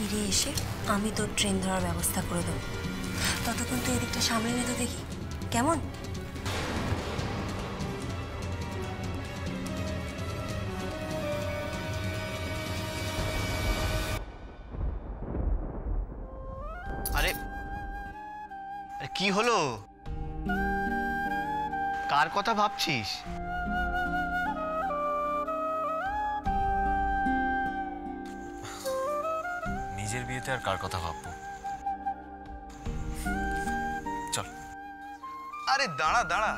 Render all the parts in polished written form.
ফিরে এসে আমি তোর ট্রেন ধরার ব্যবস্থা করে দেবো। ততক্ষণ তুই এদিকটা সামনে নিয়ে তো দেখি কেমন। আরে আরে কি হলো? কার কথা ভাবছিস? নিজের বিয়েতে আর কার কথা ভাববো? চল। আরে দাঁড়া দাঁড়া,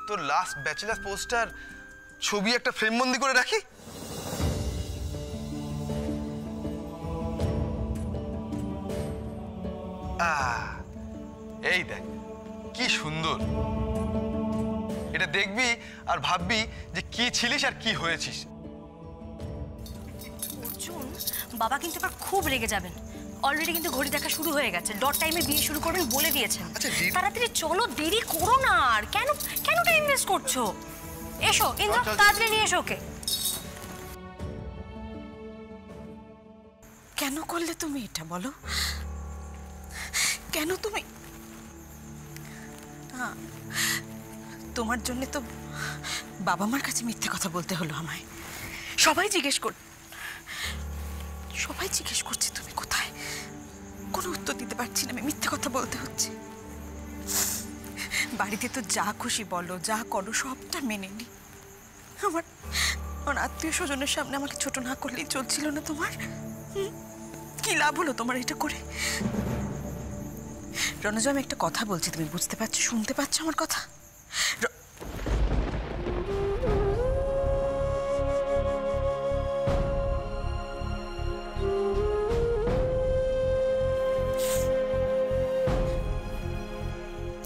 তোর লাস্ট ব্যাচেলার পোস্টার ছবি একটা ফ্রেম বন্দি করে রাখি। এই দেখ কি সুন্দর, এটা দেখবি আর ভাববি যে কি ছিলিস আর কি হয়েছিস। অর্জুন, বাবা কিন্তু এবার খুব রেগে যাবেন। অলরেডি কিন্তু ঘড়ি দেখা শুরু হয়ে গেছে, ডট টাইমে বিয়ে শুরু করবেন বলে দিয়েছেন। তাড়াতাড়ি চলো, দেরি করো না। আর কেন কেন টাইম ওয়েস্ট করছো? এসো ইন্দ্র, তাড়াতাড়ি নিয়ে এসো ওকে। কেন করলে তুমি এটা বলো? কেন তুমি? তোমার জন্য তো বাবা মার কাছে মিথ্যে কথা বলতে হলো আমায়। সবাই জিজ্ঞেস করছে তুমি কোথায়। কোনো উত্তর দিতে পারছি না, আমি মিথ্যে কথা বলতে হচ্ছে। বাড়িতে তো যা খুশি বলো, যা করো সবটা মেনে নি। আমার আত্মীয় স্বজনের সামনে আমাকে ছোট না করলেই চলছিল না তোমার? কি লাভ হলো তোমার এটা করে? রণজা, আমি একটা কথা বলছি, তুমি বুঝতে পারছো, শুনতে পাচ্ছ আমার কথা?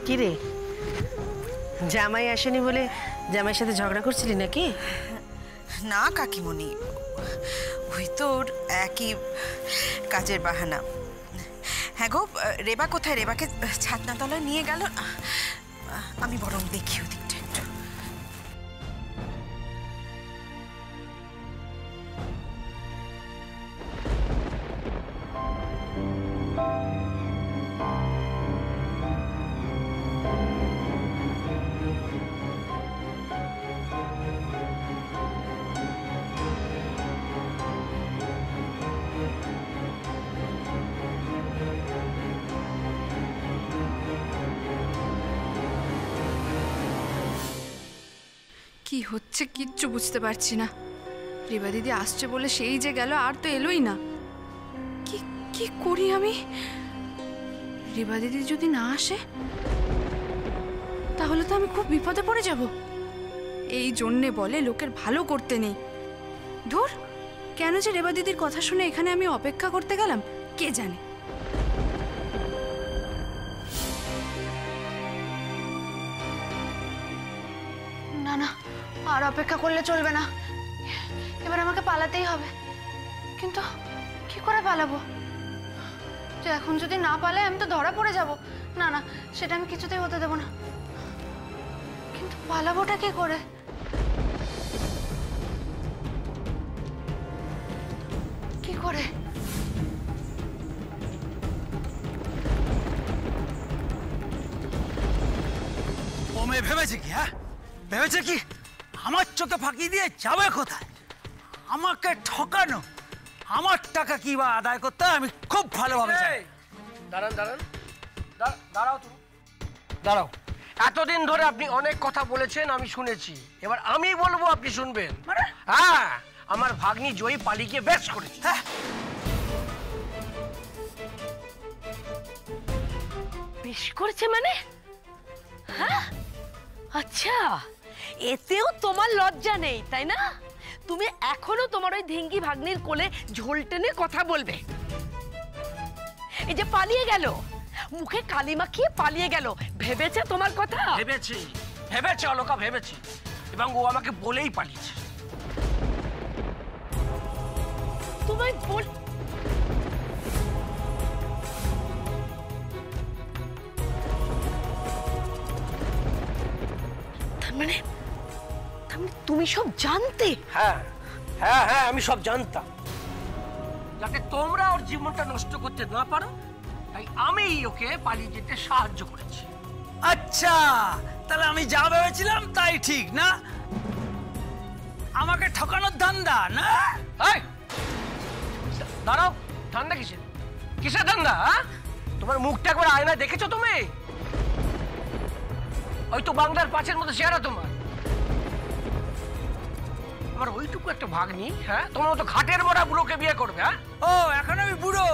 কি রে, জামাই আসেনি বলে জামাইয়ের সাথে ঝগড়া করছিলি নাকি? না কাকিমণি, ওই তোর একই কাজের বাহানা। হ্যাঁ গো, রেবা কোথায়? রেবাকে ছাদনাতলায় নিয়ে গেল। আমি বরং দেখি ওদিকটা একটু। কি হচ্ছে কিচ্ছু বুঝতে পারছি না। রেবা দিদি আসছে বলে সেই যে গেল, আর তো এলোই না। কি কি করি আমি? রেবা দিদি যদি না আসে তাহলে তো আমি খুব বিপদে পড়ে যাব। এই জন্যে বলে লোকের ভালো করতে নেই। ধুর, কেন যে রেবা দিদির কথা শুনে এখানে আমি অপেক্ষা করতে গেলাম কে জানে। না না, আর অপেক্ষা করলে চলবে না, এবার আমাকে পালাতেই হবে। কিন্তু কি করে পালাবো? যে এখন যদি না পালাই আমি তো ধরা পড়ে যাব। না না, সেটা আমি কিছুতেই হতে দেব না। কিন্তু পালাবোটা কি করে? কি করে? ও মেয়ে ভেবেছে কি? হ্যাঁ, ভেবেছে কি আমার চোখে ফাঁকি দিয়ে যাবে কোথায়? আমাকে ঠকানো, আমার টাকা কি বা আদায় করতে আমি খুব ভালোভাবে জানি। দাঁড়ান দাঁড়ান, দাঁড়াও তুমি, দাঁড়াও। এতদিন ধরে আপনি অনেক কথা বলেছেন, আমি শুনেছি। এবার আমি বলবো, আপনি শুনবেন। হ্যাঁ, আমার ভাগ্নি জয়ী পালিয়ে গিয়ে বেশ করেছে। বেশ করেছে মানে? হ্যাঁ, আচ্ছা, এতেও তোমার লজ্জা নেই তাই না? তুমি এখনো তোমার ওই ধিঙ্গি ভাগ্নির কোলে ঝোল টেনে কথা বলবে? এই যে পালিয়ে গেল, মুখে কালি মাখিয়ে পালিয়ে গেল, ভেবেছে তোমার কথা? ভেবেছি, ভেবেছে অলকা, ভেবেছি। এবং ও আমাকে বলেই পালিয়েছে। তোমায় বল, তার মানে তুমি সব জানতে? হ্যাঁ হ্যাঁ হ্যাঁ, আমি সব জানতাম। যাতে তোমরা ওর জীবনটা নষ্ট করতে না পারো, তাই আমি ওকে পালিয়ে যেতে সাহায্য করেছি। আচ্ছা, তাহলে আমি যা ভেবেছিলাম তাই ঠিক না? আমাকে ঠকানোর ধান্দা না? দাঁড়াও, ধান্দা কিসের? কিসের ধান্দা? তোমার মুখটা একবার আয়নায় দেখেছো তুমি? ওই তো বাংলার পাঁচের মতো চেহারা তোমার। আমার ওইটুকু একটা ভাগ্নি, হ্যাঁ, তোমার মতো ঘাটের মরা বুড়োকে বিয়ে করবে? হ্যাঁ, ও এখন আমি বুড়ো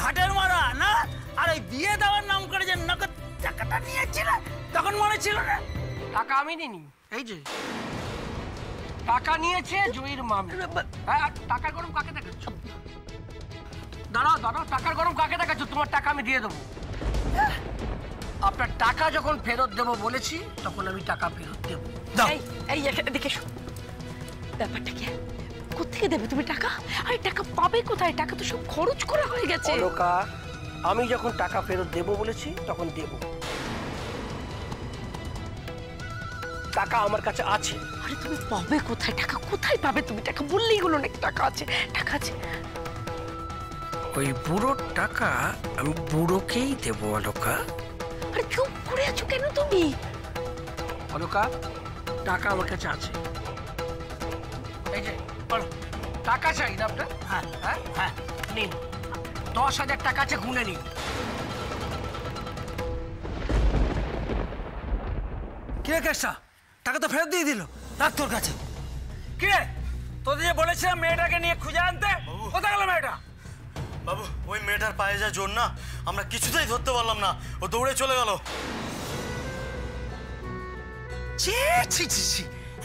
ঘাটের মারা না? আর এই বিয়ে দেওয়ার নাম করে যে নগদ টাকাটা নিয়েছিল তখন মনে ছিল না? টাকা আমি নিইনি, এই যে টাকা নিয়েছে জয়ীর মামি। হ্যাঁ, টাকার গরম কাকে দেখাচ্ছ? দাঁড়াও দাঁড়াও, টাকার গরম কাকে দেখাচ্ছ? তোমার টাকা আমি দিয়ে দেবো। আপনার টাকা যখন ফেরত দেবো বলেছি তখন আমি টাকা ফেরত দেবো। এই এদিকে এসো। ব্যাপারটা কি? কোত্থেকে দেবে তুমি টাকা? আরে টাকা পাবে কোথায়? টাকা তো সব খরচ করা হয়ে গেছে। অলকা, আমি যখন টাকা ফেরত দেবো বলেছি তখন দেবো। টাকা আমার কাছে আছে। আরে তুমি পাবে কোথায় টাকা? কোথায় পাবে তুমি টাকা? বললেই হলো নাকি টাকা আছে? টাকা আছে। ওই বুড়োর টাকা আমি বুড়োকেই দেবো অলকা। আরে চুপ করে আছো কেন তুমি? অলকা, টাকা আমার কাছে আছে। এই যে বলো, টাকা চাই না আপনার? হ্যাঁ হ্যাঁ হ্যাঁ, নিন 10,000 টাকা আছে, গুনে নিন। কে কেসটা? টাকা তো ফেরত দিয়ে দিল। রাখ তোর কাছে। কে তোদের যে বলেছিলাম মেয়েটাকে নিয়ে খুঁজে আনতে, কোথায় গেল মেয়েটা? বাবু, ওই মেয়েটার পায়ে যা জোর না, আমরা কিছুতেই ধরতে পারলাম না, ও দৌড়ে চলে গেল। ছি ছি ছি ছি,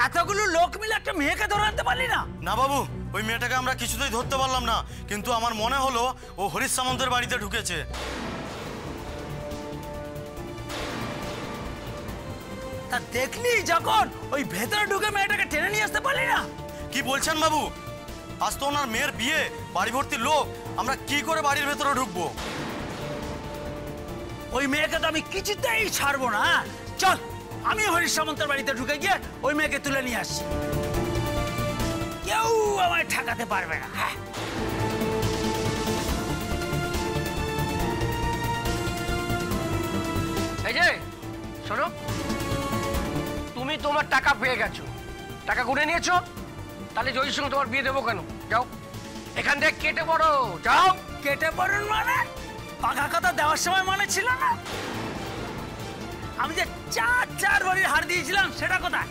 এতগুলো লোক মিলে একটা মেয়েকে ধরে আনতে পারলি না? না বাবু, ওই মেয়েটাকে আমরা কিছুতেই ধরতে পারলাম না, কিন্তু আমার মনে হলো ও হরিশ সামন্তের বাড়িতে ঢুকেছে। তা দেখলি যখন ওই ভেতরে ঢুকে মেয়েটাকে টেনে নিয়ে আসতে পারলি না? কি বলছেন বাবু? আজ তো ওনার মেয়ের বিয়ে, বাড়ি ভর্তি লোক, আমরা কি করে বাড়ির ভেতরে ঢুকবো? ওই মেয়েকে তো আমি কিছুতেই ছাড়বো না। চল, আমি হরিশ সামন্তের বাড়িতে ঢুকে গিয়ে ওই মেয়েকে তুলে নিয়ে আসছি। কেউ আমায় ঠেকাতে পারবে না। হ্যাঁ, এই যে শোনো, তুমি তোমার টাকা পেয়ে গেছো, টাকা গুনে নিয়েছো, তাহলে জয়ীর সঙ্গে তোমার বিয়ে দেবো কেন? যাও এখান থেকে, কেটে পড়ো, যাও। কেটে পড়ুন মানে? পাকা কথা দেওয়ার সময় মনে ছিল না? আমি যে 4 বাড়ির হার দিয়েছিলাম সেটা কোথায়?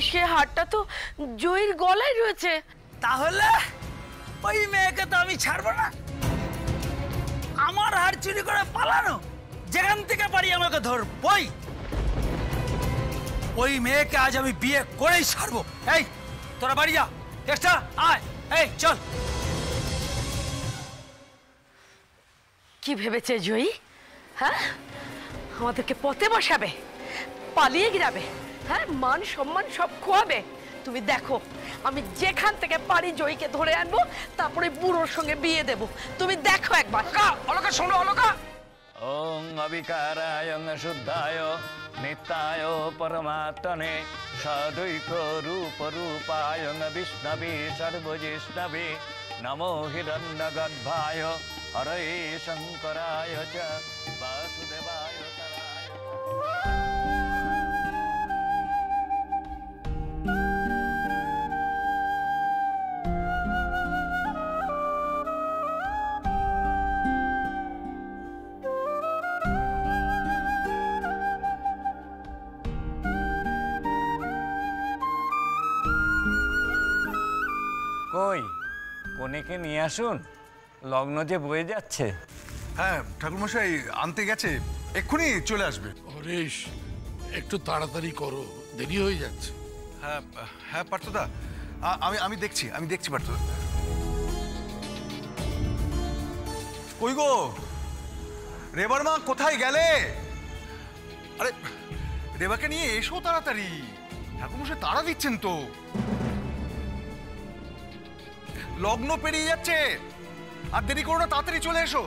সে হারটা তো জয়ীর গলায় রয়েছে। তাহলে ওই মেয়েকে তো আমি ছাড়বো না। আমার হার চুরি করে পালানো, যেখান থেকে পারি আমাকে ধরবই। ওই মেয়েকে আজ আমি বিয়ে করেই ছাড়বো। এই তোরা বাড়ি যা, চেষ্টা আয়, এই চল। কি ভেবেছে জয়ী? হ্যাঁ, আমাদেরকে পথে বসাবে, পালিয়ে গিরাবে, হ্যাঁ, মান সম্মান সব খোয়াবে। তুমি দেখো, আমি যেখান থেকে পারি জয়ীকে ধরে আনবো, তারপরে বুড়োর সঙ্গে বিয়ে দেব। তুমি দেখো একবার। অলকা শোনো, অলকা। ওং অবিকারায় শুদ্ধায় নিত্যায় পরমাত্মনে সদৈক রূপ রূপায় বিষ্ণবে সর্বজিষ্ণবে নমো হিরণ্যগর্ভায় হরে শঙ্করায় চ বাসুদেবায় তরায়। কই কনেকে নিয়ে আসুন, লগ্ন যে বয়ে যাচ্ছে। হ্যাঁ ঠাকুরমশাই আনতে গেছে, এক্ষুনি চলে আসবে। হরিশ, একটু তাড়াতাড়ি করো, দেরি হয়ে যাচ্ছে। হ্যাঁ হ্যাঁ পার্থদা, আমি দেখছি পার্থদা। কই গো রেবার মা, কোথায় গেলে? আরে রেবাকে নিয়ে এসো তাড়াতাড়ি, ঠাকুরমশাই তাড়া দিচ্ছেন তো। লগ্ন পেরিয়ে যাচ্ছে, আর দেরি করো না, তাড়াতাড়ি চলে এসো।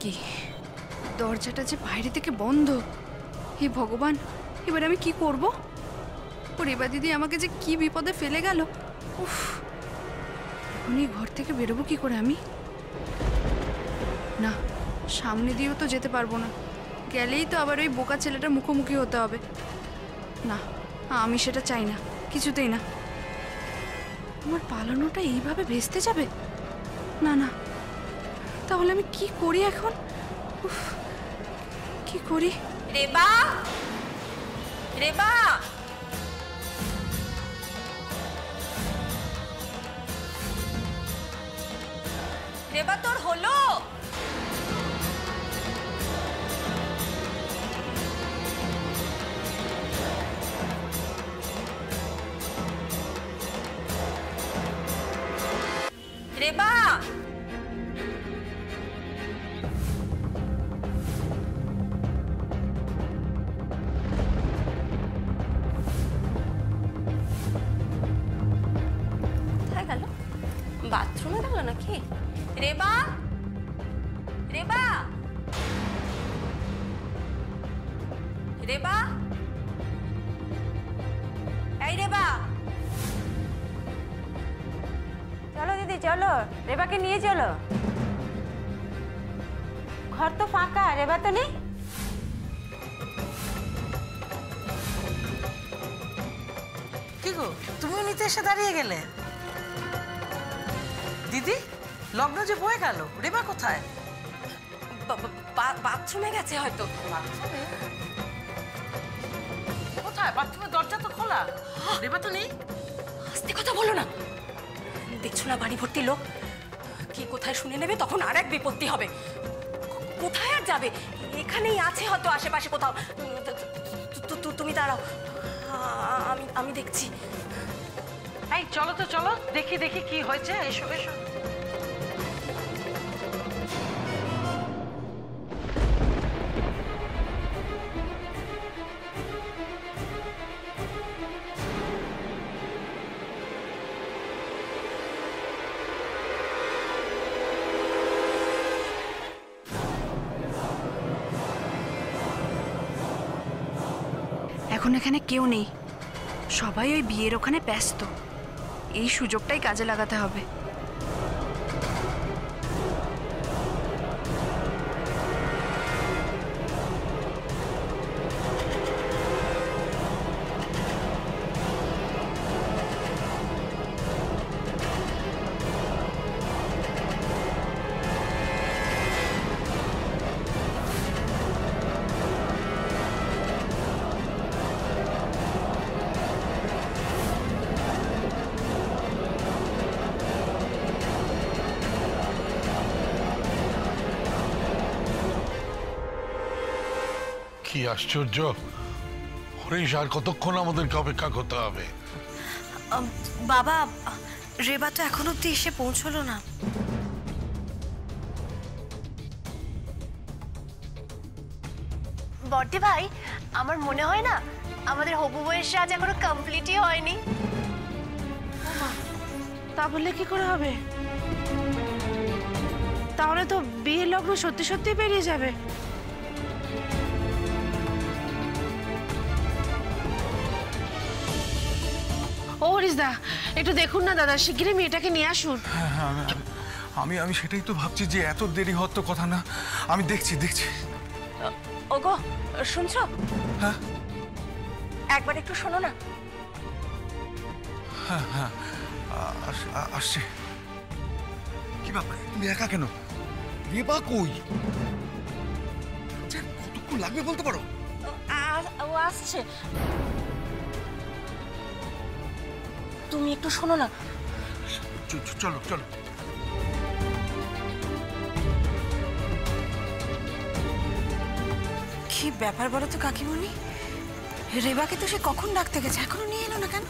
কি দরজাটা যে বাইরে থেকে বন্ধ। হে ভগবান, এবার আমি কি করব? ও রেবা দিদি আমাকে যে কি বিপদে ফেলে গেল। উফ, এখন এই ঘর থেকে বেরোবো কি করে আমি? না, সামনে দিয়েও তো যেতে পারবো না, গেলেই তো আবার ওই বোকা ছেলেটার মুখোমুখি হতে হবে। না, আমি সেটা চাই না, কিছুতেই না। আমার পালানোটা এইভাবে ভেস্তে যাবে? না না, তাহলে আমি কি করি এখন? উফ, কি করি? রেবা, রেবা, রেবা, তোর হলো? রেবা, কোথায় গেল? বাথরুমে গেল নাকি? রেবা, রেবা, রেবা, এই রেবা, চলো দিদি চলো, রেবাকে নিয়ে চলো। ঘর তো ফাঁকা, রেবা তো নেই। কি গো, তুমিও নিতে এসে দাঁড়িয়ে গেলে? দিদি, লগ্ন যে বয়ে গেল, রেবা কোথায়? বাথরুমে গেছে হয়তো। কোথায়? বাথরুমের দরজা তো খোলা, রেবা তো নেই। আস্তে কথা বলো না, দেখছো না বাড়ি ভর্তি লোক, কি কোথায় শুনে নেবে, তখন আর এক বিপত্তি হবে। কোথায় আর যাবে? এখানেই আছে হয়তো আশেপাশে কোথাও। তুমি দাঁড়াও, আমি দেখছি। এই চলো তো চলো, দেখি দেখি কি হয়েছে। এসো এসো। এখন এখানে কেউ নেই, সবাই ওই বিয়ের ওখানে ব্যস্ত। এই সুযোগটাই কাজে লাগাতে হবে। কি আশ্চর্য হরিশ, আর কতক্ষণ আমাদেরকে অপেক্ষা করতে হবে? বাবা, রেবা তো এখন অব্দি এসে পৌঁছলো না। বড়দি ভাই, আমার মনে হয় না আমাদের হবু বউয়ের সাজ এখনো কমপ্লিটই হয়নি। তা বললে কি করে হবে? তাহলে তো বিয়ের লগ্ন সত্যি সত্যি বেরিয়ে যাবে। ও হরিশদা, একটু দেখুন না দাদা, শিগগিরই মেয়েটাকে নিয়ে আসুন। আমি সেটাই তো ভাবছি যে এত দেরি হওয়ার তো কথা না। আমি দেখছি। ওগো, শুনছো? হ্যাঁ, একবার একটু শোনো না। হ্যাঁ, আসছে। কি ব্যাপার, তুমি একা কেন? রেবা কই? কতক্ষণ লাগবে বলতে পারো? ও আসছে, তুমি একটু শোনো না। চলো। কি ব্যাপার বলো তো কাকিমণি? রেবাকে তো সে কখন ডাকতে গেছে, এখনো নিয়ে এলো না কেন?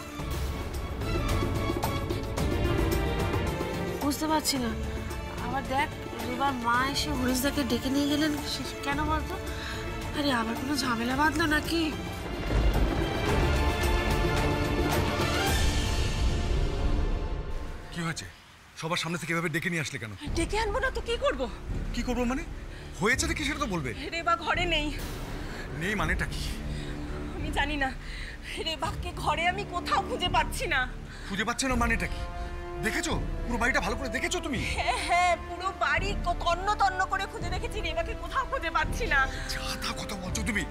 বুঝতে পারছি না। আবার দেখ, রেবার মা এসে হরিশদাকে ডেকে নিয়ে গেলেন কেন বলতো? আরে আবার কোনো ঝামেলা বাঁধলো নাকি? কি হয়েছে? সবার সামনে থেকে এভাবে ডেকে নিয়ে আসলে কেন? ডেকে আনবো না তো কি করবো? কি করবো মানে? হয়েছেটা কি সেটা তো বলবে। রেবা ঘরে নেই। নেই মানেটা কি? আমি জানি না, রেবাকে ঘরে আমি কোথাও খুঁজে পাচ্ছি না। খুঁজে পাচ্ছে না মানেটা কি? দেখেছো পুরো বাড়িটা ভালো করে দেখেছো তুমি? হ্যাঁ হ্যাঁ, পুরো বাড়ি তন্ন তন্ন করে খুঁজে দেখেছি, রেবাকে কোথাও খুঁজে পাচ্ছি না। তা কথা বলছো তুমি?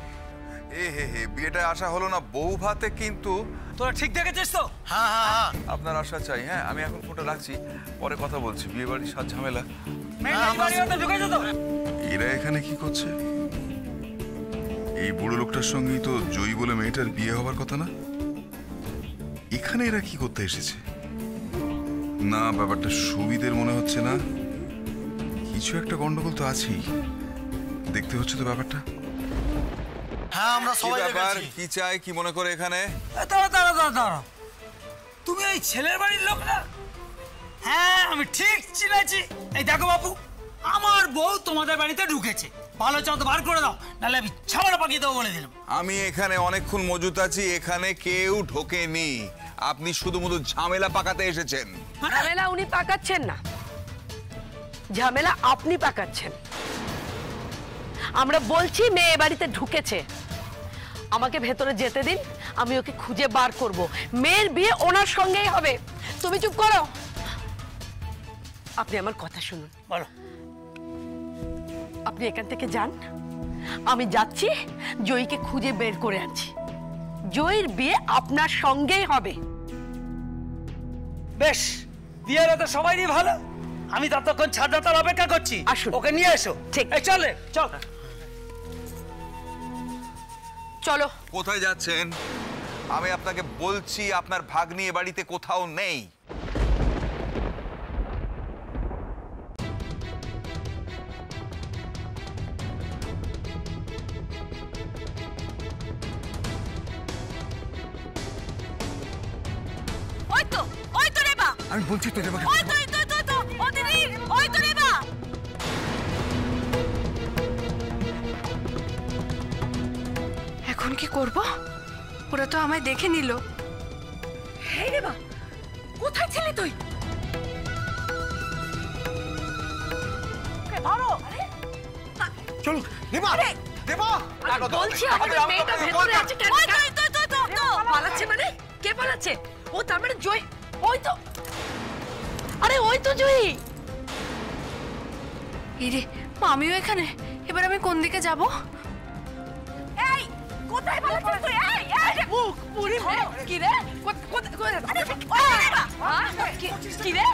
এ হে হে, বিয়েটা আসা হলো না বউ ভাতে, কিন্তু তোরা ঠিক দেখেছিস তো? হ্যাঁ হ্যাঁ হ্যাঁ, আপনার আশা চাই। হ্যাঁ, আমি এখন ফোনটা রাখছি, পরে কথা বলছি। বিয়ে বাড়ির সাজ ঝামেলা। এরা এখানে কি করছে? এই বুড়ো লোকটার সঙ্গেই তো জয়ী বলে মেয়েটার বিয়ে হবার কথা না? এখানে এরা কি করতে এসেছে? না, ব্যাপারটা সুবিধের মনে হচ্ছে না। কিছু একটা গন্ডগোল তো আছেই। দেখতে হচ্ছে তো ব্যাপারটা। হ্যাঁ, আমরা সবাই ব্যাপার দেখেছি। কি চাই, কি মনে করে এখানে? দাঁড়া, তুমি এই ছেলের বাড়ির লোক না? হ্যাঁ, আমি ঠিক চিনেছি। এই দেখো বাবু, আমার বউ তোমাদের বাড়িতে ঢুকেছে। ভালো চাও তো বার করে দাও, নাহলে আমি ছাওয়াটা পাকিয়ে দেবো বলে দিলাম। আমি এখানে অনেকক্ষণ মজুত আছি, এখানে কেউ ঢোকেনি। আপনি শুধুমাত্র ঝামেলা পাকাতে এসেছেন। ঝামেলা উনি পাকাচ্ছেন না, ঝামেলা আপনি পাকাচ্ছেন। আমরা বলছি মেয়ে বাড়িতে ঢুকেছে, আমাকে ভেতরে যেতে দিন, আমি ওকে খুঁজে বার করব। মেয়ের বিয়ে ওনার সঙ্গেই হবে। তুমি চুপ করো, আপনি আমার কথা শুনুন। বলো। আপনি এখান থেকে যান, আমি যাচ্ছি, জয়ীকে খুঁজে বের করে আনছি। জয়ীর বিয়ে আপনার সঙ্গেই হবে। বেশ, বিয়ের তো সবাইই ভালো। আমি ততক্ষণ ছাদদাতার অপেক্ষা করছি। আসুন, ওকে নিয়ে এসো। ঠিক, চলে চল। চলো। কোথায় যাচ্ছেন? আমি আপনাকে বলছি, আপনার ভাগ্নি এ বাড়িতে কোথাও নেই। ওই তো রেবা। আমি বলছি তো রেবা। ওই তো ও দিদি, ওই তো রেবা। এখন কি করব? ওরা তো আমায় দেখে নিল। হে রেবা, কোথায় ছিলি তুই? ধরো। চলো রেবা, রেবা। বলছি আমাদের মেয়েটা ভেতরে আছে কেন? পালাচ্ছে মানে? কে পালাচ্ছে? ও তার মানে জয়। ওই তো, আরে ওই তো জয়ী। ইরে, আমিও এখানে। এবার আমি কোন দিকে যাব? এই, কোথায় পালাচ্ছিস তুই? এই মুখ পুরি কি রে? কি রে?